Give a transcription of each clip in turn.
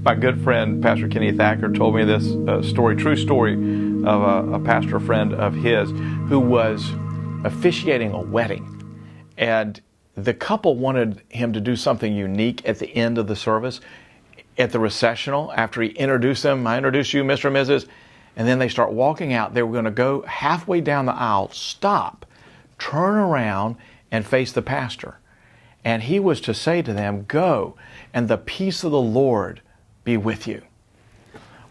My good friend, Pastor Kenny Thacker, told me this story, true story, of a pastor friend of his who was officiating a wedding. And the couple wanted him to do something unique at the end of the service, at the recessional, after he introduced them. I introduce you, Mr. and Mrs. And then they start walking out. They were going to go halfway down the aisle, stop, turn around, and face the pastor. And he was to say to them, "Go, and the peace of the Lord be with you."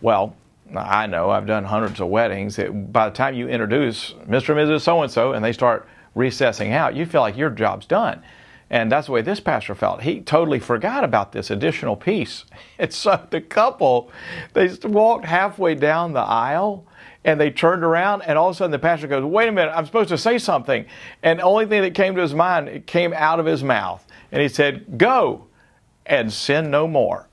Well, I know, I've done hundreds of weddings. By the time you introduce Mr. and Mrs. So-and-so and they start recessing out, you feel like your job's done. And that's the way this pastor felt. He totally forgot about this additional piece. And so the couple, they walked halfway down the aisle and they turned around, and all of a sudden the pastor goes, "Wait a minute, I'm supposed to say something." And the only thing that came to his mind, it came out of his mouth. And he said, "Go and sin no more."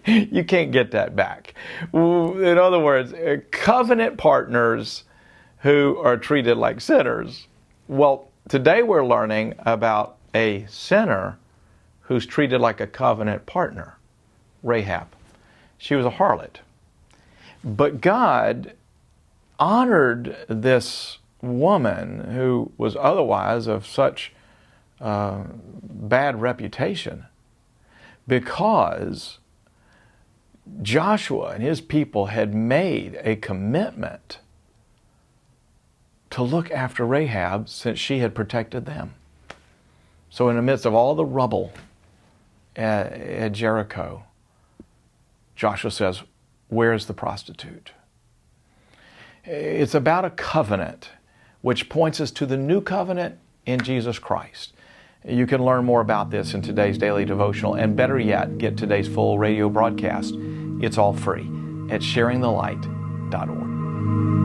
You can't get that back. In other words, covenant partners who are treated like sinners. Well, today we're learning about a sinner who's treated like a covenant partner, Rahab. She was a harlot. But God honored this woman who was otherwise of such bad reputation, because Joshua and his people had made a commitment to look after Rahab since she had protected them. So in the midst of all the rubble at Jericho, Joshua says, "Where's the prostitute?" It's about a covenant which points us to the new covenant in Jesus Christ. You can learn more about this in today's daily devotional, and better yet, get today's full radio broadcast. It's all free at sharingthelight.org.